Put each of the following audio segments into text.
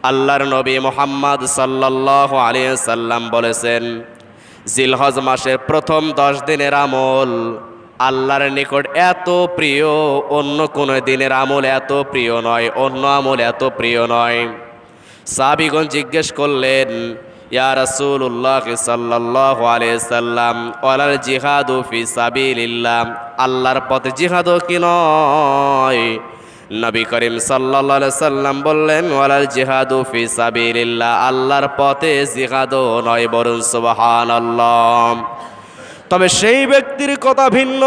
আল্লাহর নবী মুহাম্মদ সাল্লাল্লাহু আলাইহি সাল্লাম বলেছেন, জিলহজ মাসের প্রথম 10 দিনের আমল আল্লাহর নিকট এত প্রিয়, অন্য কোনো দিনের আমল এত প্রিয় নয়, অন্য আমল এত প্রিয় নয়। সাহাবীগণ জিজ্ঞেস করলেন, ইয়া রাসূলুল্লাহ সাল্লাল্লাহু আলাইহি সাল্লাম, ওয়ালাল জিহাদু ফি সাবিলিল্লাহ, আল্লাহর পথে জিহাদও কি নয়? নবী করিম সাল্লাল্লাহু আলাইহি সাল্লাম বললেন, ওয়ালাল জিহাদু ফি সাবিলিল্লাহ, আল্লাহর পথে জিহাদও নয়, বলুন সুবহানাল্লাহ। তবে সেই ব্যক্তির কথা ভিন্ন,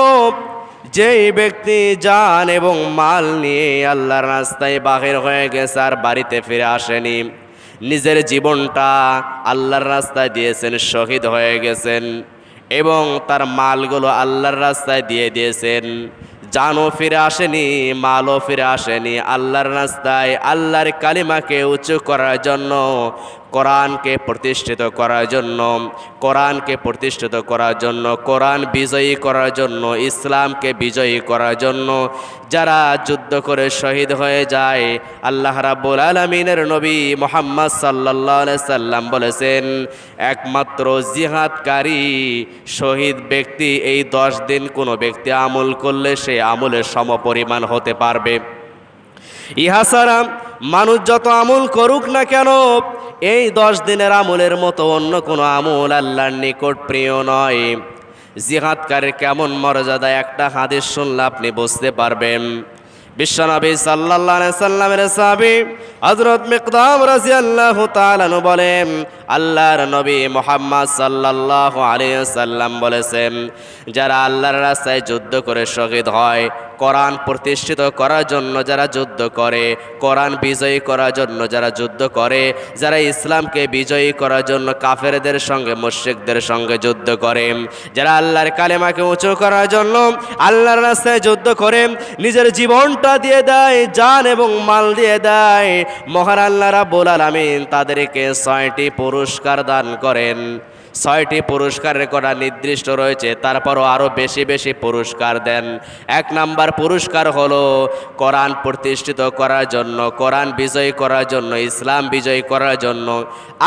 যেই ব্যক্তি জান এবং মাল নিয়ে আল্লাহর রাস্তায় বাহির হয়ে গেছে আর বাড়িতে ফিরে আসেনি, নিজের জীবনটা আল্লাহর রাস্তায় দিয়েছেন, শহীদ হয়ে গেছেন এবং তার মালগুলো আল্লাহর রাস্তায় দিয়ে দিয়েছেন, জানও ফিরে আসেনি, মালও ফিরে আসেনি, আল্লাহর রাস্তায় আল্লাহর কালিমাকে উঁচু করার জন্য, কোরআনকে প্রতিষ্ঠিত করার জন্য, কোরআনকে প্রতিষ্ঠিত করার জন্য, কোরআন বিজয়ী করার জন্য, ইসলামকে বিজয়ী করার জন্য যারা যুদ্ধ করে শহীদ হয়ে যায়, আল্লাহ রাব্বুল আলামিনের নবী মুহাম্মদ সাল্লাল্লাহু আলাইহি সাল্লাম বলেছেন, একমাত্র জিহাদকারী শহীদ ব্যক্তি এই 10 দিন কোনো ব্যক্তি আমল করলে সে আমলের সমপরিমাণ হতে পারবে। ইহা ছাড়া মানুষ যত আমল করুক না কেন, এই 10 দিনের আমলের মতো অন্য কোনো আমল আল্লাহর নিকট প্রিয় নয়। জিহাদকারীর কেমন মর্যাদা একটা হাদিস শুনলে আপনি বুঝতে পারবেন। বিশ্বনবী সাল্লাল্লাহু আলাইহি সাল্লামের সাহাবী হযরত মিকদাম রাদিয়াল্লাহু তাআলা আনহু বলেন, আল্লাহর নবী মুহাম্মদ সাল্লাল্লাহু আলাইহি সাল্লাম বলেছেন, যারা আল্লাহর রাস্তায় যুদ্ধ করে শহীদ হয়, কোরআন প্রতিষ্ঠিত করার জন্য যারা যুদ্ধ করে, কোরআন বিজয়ী করার জন্য যারা যুদ্ধ করে, যারা ইসলামকে বিজয়ী করার জন্য কাফেরদের সঙ্গে মুশরিকদের সঙ্গে যুদ্ধ করে, যারা আল্লাহর কালেমাকে উঁচু করার জন্য আল্লাহর রাস্তায় যুদ্ধ করে নিজের জীবনটা দিয়ে দেয়, জান এবং মাল দিয়ে দেয়, মহান আল্লাহ রাব্বুল আলামিন তাদেরকে 6টি পুরস্কার দান করেন। 6টি পুরস্কারের কথা নির্দিষ্ট রয়েছে, তারপরও আরও বেশি বেশি পুরস্কার দেন। 1 নাম্বার পুরস্কার হলো কোরআন প্রতিষ্ঠিত করার জন্য, কোরআন বিজয়ী করার জন্য, ইসলাম বিজয়ী করার জন্য,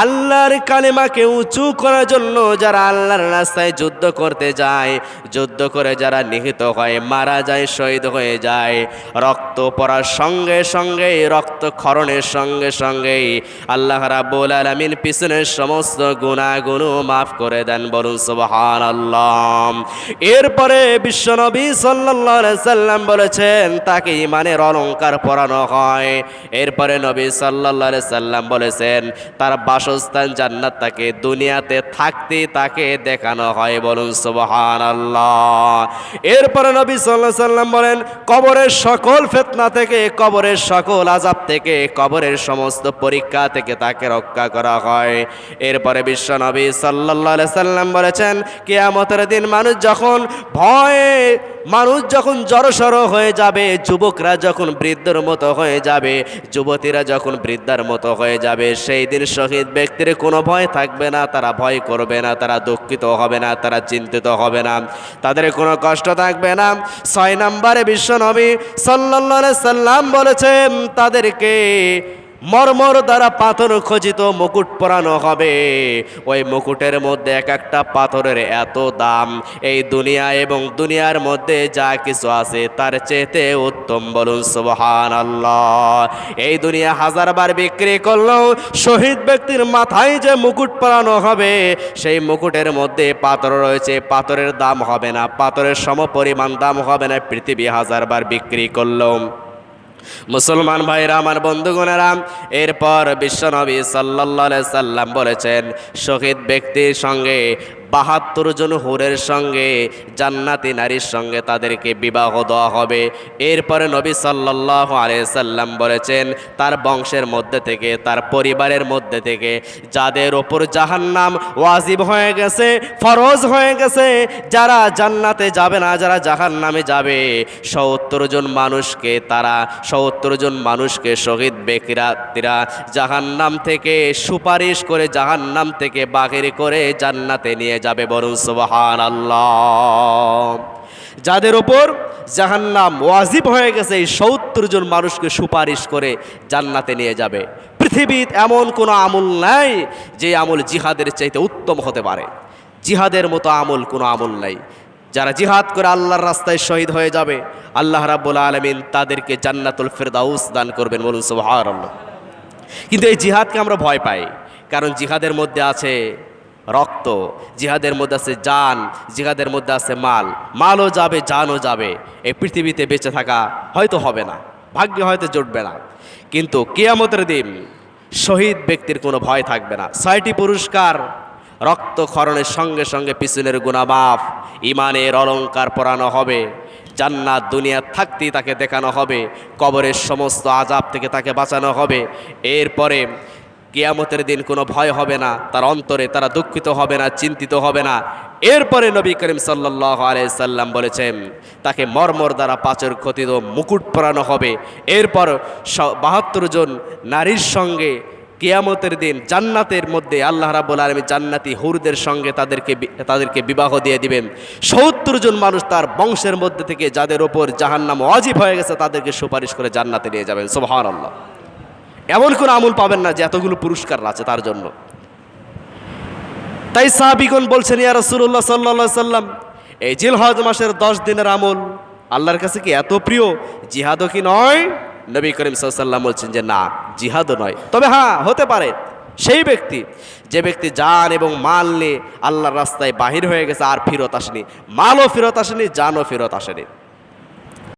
আল্লাহর কালেমাকে উঁচু করার জন্য যারা আল্লাহর রাস্তায় যুদ্ধ করতে যায়, যুদ্ধ করে যারা নিহত হয়, মারা যায়, শহীদ হয়ে যায়, রক্ত পড়ার সঙ্গে সঙ্গেই, রক্তক্ষরণের সঙ্গে সঙ্গেই আল্লাহ রাব্বুল আলামিন পিছনের সমস্ত গুনাহগুলো মাফ করে দেন, বলুন সুবহানাল্লাহ। এরপরে বিশ্বনবী সাল্লাল্লাহু আলাইহি সাল্লাম বলেছেন, তাকে ঈমানের অলংকার পরানো হয়। এরপরে নবী সাল্লাল্লাহু আলাইহি সাল্লাম বলেছেন, তার বাসস্থান জান্নাত, তাকে দুনিয়াতে থাকতে তাকে দেখানো হয়, বলুন সুবহানাল্লাহ। এরপরে নবী সাল্লাল্লাহু আলাইহি সাল্লাম বলেন, কবরের সকল ফিতনা থেকে, কবরের সকল আযাব থেকে, কবরের সমস্ত পরীক্ষা থেকে তাকে রক্ষা করা হয়। এরপরে বিশ্বনবী সাল্লাল্লাহু আলাইহি সাল্লাম বলেছেন, কিয়ামতের দিন মানুষ যখন জড়সড় হয়ে যাবে, যুবকরা যখন বৃদ্ধর মতো হয়ে যাবে, যুবতীরা যখন বৃদ্ধার মতো হয়ে যাবে, সেই দিন শহীদ ব্যক্তির কোনো ভয় থাকবে না, তারা ভয় করবে না, তারা দুঃখিত হবে না, তারা চিন্তিত হবে না, তাদের কোনো কষ্ট থাকবে না। 6 নম্বরে বিশ্বনবী সাল্লাল্লাহু আলাইহি সাল্লাম বলেছেন, তাদেরকে মরমর দ্বারা পাথর খচিত মুকুট পরানো হবে। ওই মুকুটের মধ্যে এক একটা পাথরের এত দাম, এই দুনিয়া এবং দুনিয়ার মধ্যে যা কিছু আছে তার চেয়ে উত্তম, বলুন সুবহানাল্লাহ। এই দুনিয়া 1000 বার বিক্রি করলেও শহীদ ব্যক্তির মাথায় যে মুকুট পরানো হবে, সেই মুকুটের মধ্যে পাথর রয়েছে, পাথরের দাম হবে না, পাথরের সমপরিমাণ দাম হবে না পৃথিবী 1000 বার বিক্রি করলেও। মুসলমান ভাইরা, আমার বন্ধুগণেরা, এরপর বিশ্বনবী সাল্লাল্লাহু আলাইহি সাল্লাম বলেছেন, শহীদ ব্যক্তির সঙ্গে 72 জন হুরের সঙ্গে, জান্নাতি নারীর সঙ্গে তাদেরকে বিবাহ দেওয়া হবে। এরপরে নবী সাল্লাল্লাহু আলাইহি সাল্লাম বলেছেন, তার বংশের মধ্যে থেকে, তার পরিবারের মধ্যে থেকে যাদের ওপর জাহান্নাম ওয়াজিব হয়ে গেছে, ফরজ হয়ে গেছে, যারা জান্নাতে যাবে না, যারা জাহান্নামে যাবে, 70 জন মানুষকে শহীদ ব্যক্তিরা জাহান্নাম থেকে সুপারিশ করে, জাহান্নাম থেকে বাহির করে জান্নাতে নিয়ে যাবে, বলুন সুবহানাল্লাহ। যাদের ওপর জাহান্নাম ওয়াজিব হয়ে গেছে, এই 70 জন মানুষকে সুপারিশ করে জান্নাতে নিয়ে যাবে। পৃথিবীর এমন কোনো আমল নাই যে আমল জিহাদের চাইতে উত্তম হতে পারে। জিহাদের মতো আমল কোনো আমল নাই। যারা জিহাদ করে আল্লাহর রাস্তায় শহীদ হয়ে যাবে, আল্লাহ রাব্বুল আলামিন তাদেরকে জান্নাতুল ফেরদাউস দান করবেন, বলুন সুবহানাল্লাহ। কিন্তু এই জিহাদকে আমরা ভয় পাই, কারণ জিহাদের মধ্যে আছে রক্ত, জিহাদের মধ্যে আছে জান, জিহাদের মধ্যে আছে মাল। মালও যাবে, জানও যাবে। এই পৃথিবীতে বেঁচে থাকা হয়তো হবে না, ভাগ্যে হয়তো জুটবে না, কিন্তু কিয়ামতের দিন শহীদ ব্যক্তির কোনো ভয় থাকবে না। 6টি পুরস্কার, রক্তক্ষরণের সঙ্গে সঙ্গে পিছনের গুনাহ মাফ, ইমানের অলংকার পরানো হবে, জান্নাত দুনিয়া থাকতেই তাকে দেখানো হবে, কবরের সমস্ত আযাব থেকে তাকে বাঁচানো হবে। এরপরে কিয়ামতের দিন কোনো ভয় হবে না তার অন্তরে, তারা দুঃখিত হবে না, চিন্তিত হবে না। এরপরে নবী করিম সাল্লাল্লাহু আলাইহি সাল্লাম বলেছেন তাকে মর্মর দ্বারা পাঁচের খচিত মুকুট পরানো হবে। এরপর 72 জন নারীর সঙ্গে কিয়ামতের দিন জান্নাতের মধ্যে আল্লাহ রাব্বুল আলামিন জান্নাতি হুরদের সঙ্গে তাদেরকে বিবাহ দিয়ে দিবেন। 70 জন মানুষ তার বংশের মধ্যে থেকে যাদের ওপর জাহান্নাম ওয়াজিব হয়ে গেছে তাদেরকে সুপারিশ করে জান্নাতে নিয়ে যাবেন। সুবহানাল্লাহ। এমন কোন আমল পাবেন না যে এতগুলো পুরস্কার আছে তার জন্য। তাই সাহাবীগণ বলছেন, ইয়া রাসূলুল্লাহ সাল্লাল্লাহু আলাইহি সাল্লাম, এই জিলহজ মাসের 10 দিনের আমল আল্লাহর কাছে কি এত প্রিয়, জিহাদও কি নয়? নবী করিম সাল্লাল্লাহু আলাইহি সাল্লাম বলছেন যে না, জিহাদও নয়, তবে হ্যাঁ হতে পারে সেই ব্যক্তি যে ব্যক্তি জান এবং মাল নিয়ে আল্লাহর রাস্তায় বাহির হয়ে গেছে আর ফেরত আসেনি, মালও ফেরত আসেনি, জানও ফেরত আসেনি।